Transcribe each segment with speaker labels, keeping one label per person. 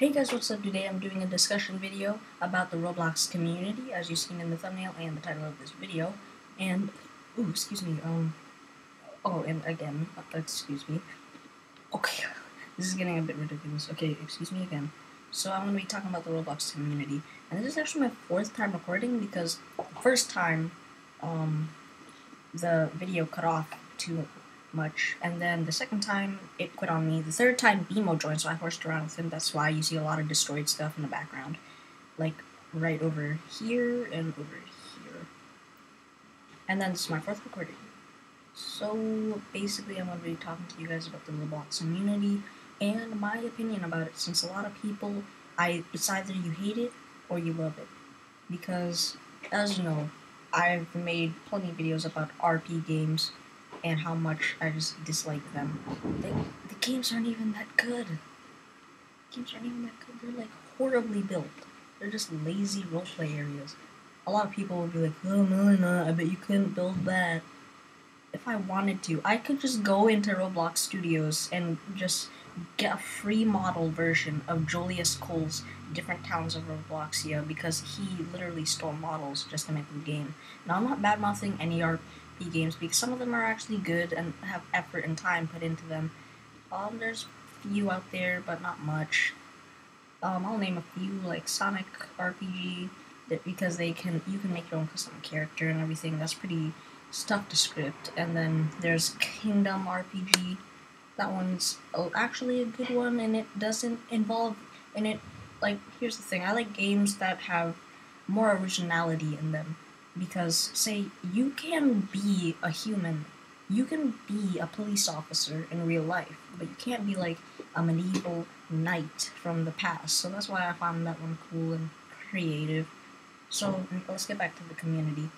Speaker 1: Hey guys, what's up? Today I'm doing a discussion video about the Roblox community, as you've seen in the thumbnail and the title of this video. And, ooh, excuse me, oh, and again, excuse me. Okay, this is getting a bit ridiculous. Okay, excuse me again. So I'm going to be talking about the Roblox community. And this is actually my fourth time recording because the first time, the video cut off too much, and then the second time it quit on me. The third time BMO joined, so I horsed around with him. That's why you see a lot of destroyed stuff in the background, like right over here and over here. And then this is my fourth recording. So basically I'm going to be talking to you guys about the Roblox community and my opinion about it, since a lot of people, it's either you hate it or you love it. Because, as you know, I've made plenty of videos about RP games and how much I just dislike them. The games aren't even that good. They're like horribly built. They're just lazy roleplay areas. A lot of people will be like, oh no, I bet you couldn't build that. If I wanted to, I could just go into Roblox Studios and just get a free model version of Julius Cole's different towns of Robloxia, because he literally stole models just to make the game. Now, I'm not bad-mouthing any RP games because some of them are actually good and have effort and time put into them. There's a few out there, but not much. I'll name a few, like Sonic RPG, because you can make your own custom character and everything. That's pretty tough to script. And then there's Kingdom RPG. That one's actually a good one, and it doesn't involve in it. Like, here's the thing: I like games that have more originality in them, because say you can be a human, you can be a police officer in real life, but you can't be like a medieval knight from the past. So that's why I found that one cool and creative. So let's get back to the community.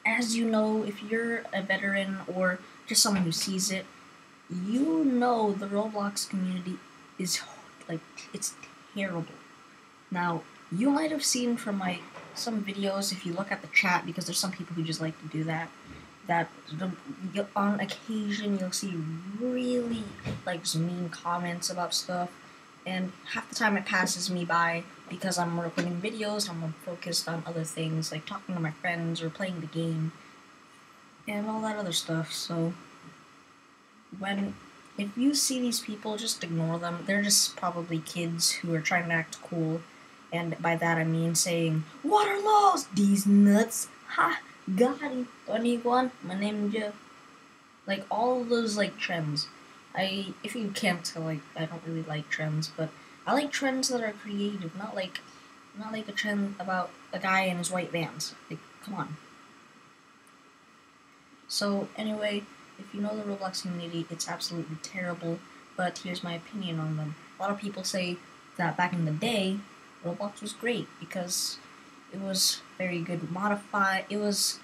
Speaker 1: As you know, if you're a veteran or just someone who sees it, you know the Roblox community is like, it's terrible. Now, you might have seen from some videos, if you look at the chat, because there's some people who just like to do that, on occasion you'll see really like mean comments about stuff, and half the time it passes me by because I'm recording videos, I'm focused on other things like talking to my friends or playing the game and all that other stuff. So if you see these people, just ignore them. They're just probably kids who are trying to act cool, and by that I mean saying, "What are laws? These nuts! Ha! Got him! 21, my name is Jeff." Like, all of those, like, trends. If you can't tell, like, I don't really like trends, but I like trends that are creative, not like a trend about a guy in his white Vans. Like, come on. So, anyway, if you know the Roblox community, it's absolutely terrible, but here's my opinion on them. A lot of people say that back in the day, Roblox was great because it was very good modified, it was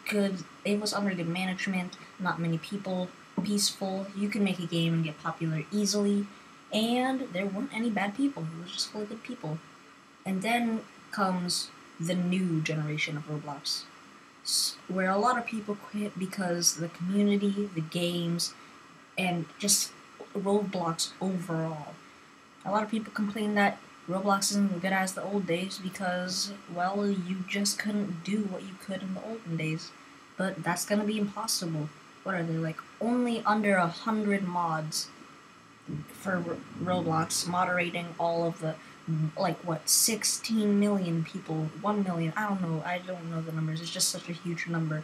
Speaker 1: under good management, not many people, peaceful, you could make a game and get popular easily, and there weren't any bad people, it was just full of good people. And then comes the new generation of Roblox, where a lot of people quit because the community, the games, and just Roblox overall. A lot of people complain that Roblox isn't as good as the old days because, well, you just couldn't do what you could in the olden days. But that's gonna be impossible. What are there, like, only under 100 mods for Roblox, moderating all of the, like, what, 16 million people, 1 million, I don't know the numbers, it's just such a huge number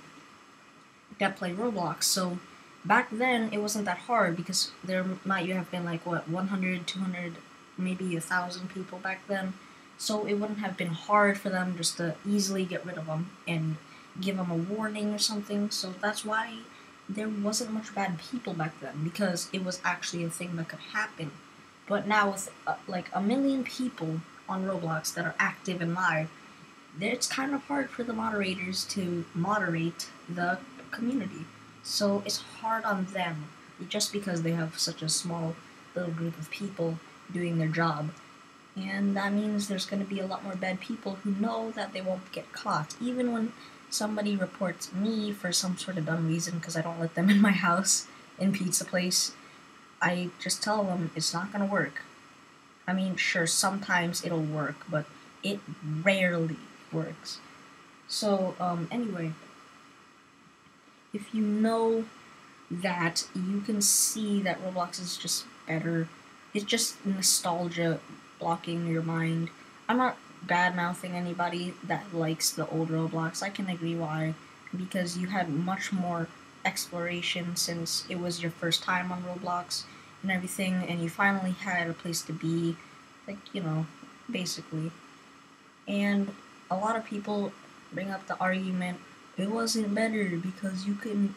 Speaker 1: that play Roblox. So back then it wasn't that hard because there might have been like, what, 100, 200, maybe 1,000 people back then, so it wouldn't have been hard for them just to easily get rid of them and give them a warning or something. So that's why there wasn't much bad people back then, because it was actually a thing that could happen. But now with like 1 million people on Roblox that are active and live, it's kind of hard for the moderators to moderate the community. So it's hard on them just because they have such a small little group of people doing their job. And that means there's going to be a lot more bad people who know that they won't get caught. Even when somebody reports me for some sort of dumb reason because I don't let them in my house in pizza place, I just tell them it's not going to work. I mean, sure, sometimes it'll work, but it rarely works. So, anyway, if you know that you can see that Roblox is just better, it's just nostalgia blocking your mind. I'm not bad mouthing anybody that likes the old Roblox. I can agree why, because you had much more exploration since it was your first time on Roblox and everything, and you finally had a place to be, like, basically. And a lot of people bring up the argument it wasn't better because you can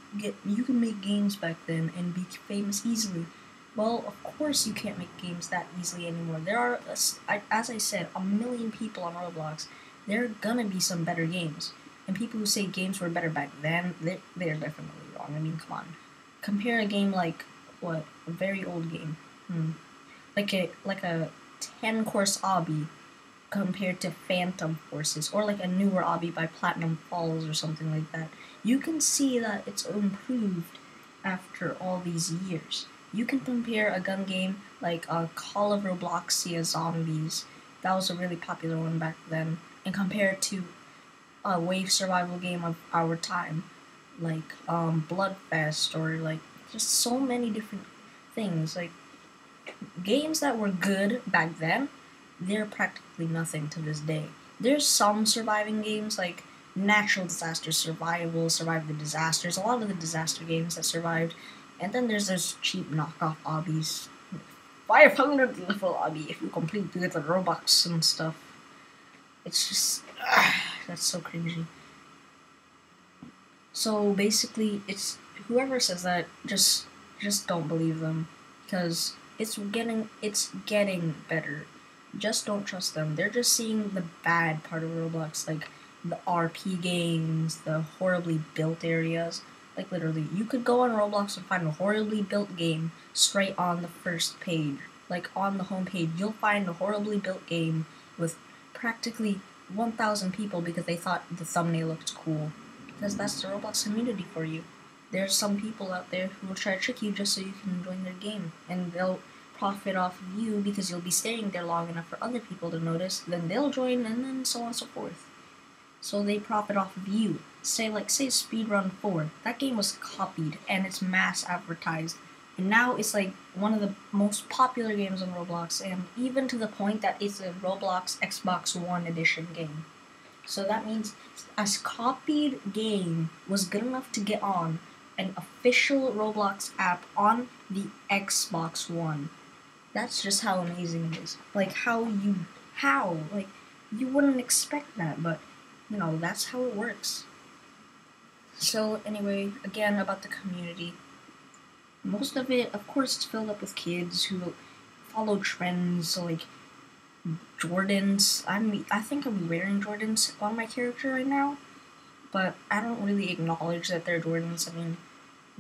Speaker 1: make games back then and be famous easily. Well, of course you can't make games that easily anymore. There are, as I said, a million people on Roblox. There are gonna be some better games, and people who say games were better back then, they're definitely wrong. I mean, come on, compare a game like what a very old game, like a 10 course obby compared to Phantom Forces, or like a newer obby by Platinum Falls or something like that. You can see that it's improved after all these years. You can compare a gun game like Call of Robloxia Zombies, that was a really popular one back then, and compare it to a wave survival game of our time, like Bloodfest, or like just so many different things. Like games that were good back then, they're practically nothing to this day. There's some surviving games like Natural Disaster Survival, Survive the Disasters, a lot of the disaster games that survived, and then there's those cheap knockoff obbies. 500 level obby if you complete the Robux and stuff. It's just, that's so cringy. So basically, it's whoever says that, just don't believe them, because it's getting better. Just don't trust them. They're just seeing the bad part of Roblox, like the RP games, the horribly built areas. Like literally, you could go on Roblox and find a horribly built game straight on the first page. Like on the homepage, you'll find a horribly built game with practically 1,000 people because they thought the thumbnail looked cool. Because that's the Roblox community for you. There's some people out there who will try to trick you just so you can join their game, and they'll profit off of you because you'll be staying there long enough for other people to notice, then they'll join, and then so on and so forth. So they profit off of you. Say Speedrun 4. That game was copied and it's mass advertised. And now it's like one of the most popular games on Roblox, and even to the point that it's a Roblox Xbox One edition game. So that means a copied game was good enough to get on an official Roblox app on the Xbox One. That's just how amazing it is. Like like you wouldn't expect that, but that's how it works. So anyway, again about the community. Most of it, of course, it's filled up with kids who follow trends, so like Jordans. I think I'm wearing Jordans on my character right now, but I don't really acknowledge that they're Jordans. I mean,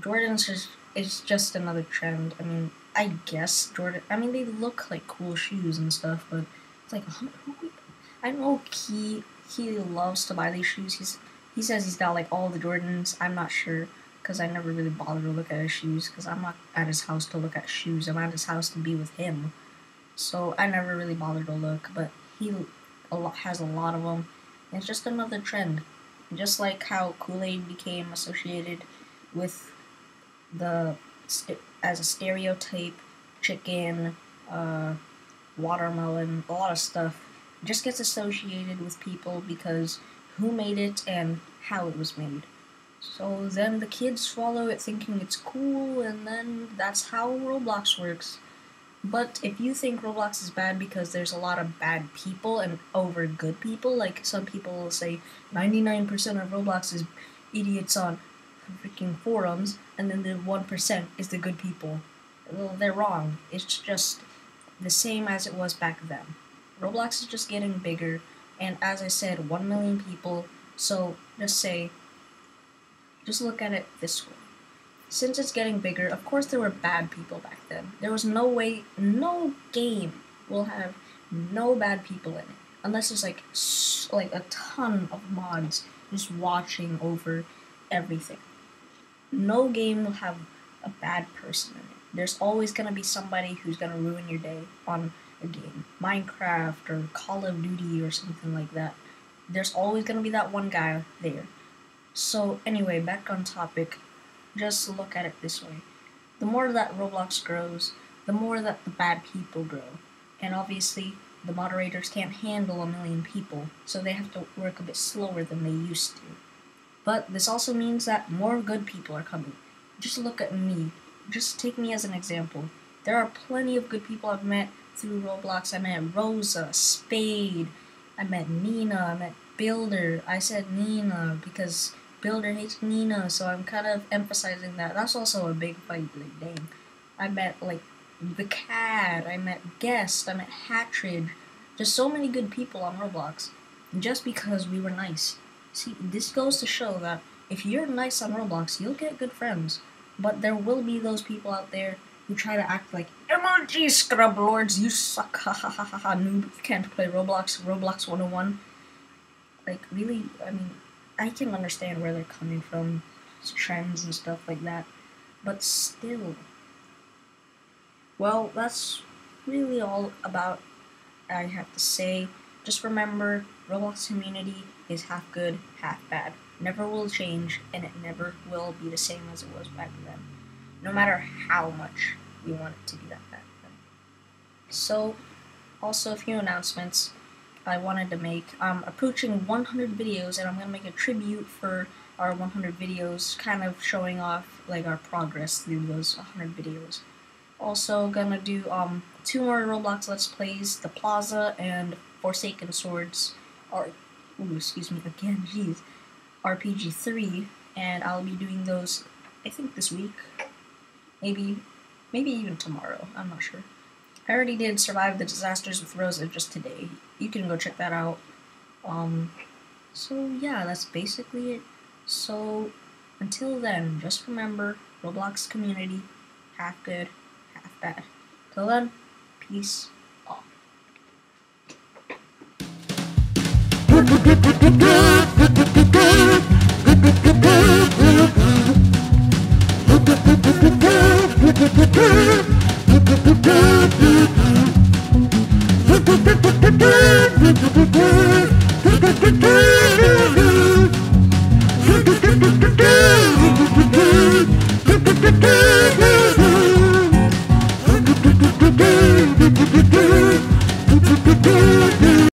Speaker 1: Jordans is just another trend. I mean, I guess Jordan. I mean, they look like cool shoes and stuff, but it's like I know he loves to buy these shoes. He says he's got like all the Jordans. I'm not sure because I never really bother to look at his shoes because I'm not at his house to look at shoes. I'm at his house to be with him. So I never really bothered to look, but he has a lot of them. And it's just another trend. Just like how Kool-Aid became associated with as a stereotype, chicken, watermelon, a lot of stuff just gets associated with people because who made it and how it was made. So then the kids follow it thinking it's cool, and then that's how Roblox works. But if you think Roblox is bad because there's a lot of bad people and over good people, like some people will say 99% of Roblox is idiots on freaking forums, and then the 1% is the good people. Well, they're wrong. It's just the same as it was back then. Roblox is just getting bigger, and as I said, 1 million people, so just look at it this way. Since it's getting bigger, of course there were bad people back then. There was no way, no game will have no bad people in it. Unless there's like a ton of mods just watching over everything. No game will have a bad person in it. There's always gonna be somebody who's gonna ruin your day on a game, Minecraft or Call of Duty or something like that. There's always gonna be that one guy there. So anyway, back on topic, just look at it this way. The more that Roblox grows, the more that the bad people grow. And obviously, the moderators can't handle a million people, so they have to work a bit slower than they used to. But this also means that more good people are coming. Just look at me. Just take me as an example. There are plenty of good people I've met through Roblox. I met Rosa, Spade, I met Nina, I met Builder. I said Nina because Builder hates Nina, so I'm kind of emphasizing that. That's also a big fight, like, dang. I met, like, the Cat, I met Guest, I met Hatridge. Just so many good people on Roblox, just because we were nice. See, this goes to show that if you're nice on Roblox, you'll get good friends. But there will be those people out there who try to act like, emoji scrub lords, you suck, ha ha ha ha ha, noob, you can't play Roblox 101. Like, really, I mean, I can understand where they're coming from, trends and stuff like that, but still. Well, that's really all about I have to say. Just remember, Roblox community is half good, half bad. Never will change, and it never will be the same as it was back then. No matter how much we want it to be that back then. So, also a few announcements I wanted to make. I'm approaching 100 videos, and I'm going to make a tribute for our 100 videos, kind of showing off like our progress through those 100 videos. Also gonna do 2 more Roblox Let's Plays, The Plaza and Forsaken Swords, or excuse me again, jeez, RPG 3, and I'll be doing those I think this week, maybe even tomorrow. I'm not sure. I already did Survive the Disasters with Rosa just today. You can go check that out. So yeah, that's basically it. So until then, just remember, Roblox community, half good, half bad. Till then, peace off.
Speaker 2: Good.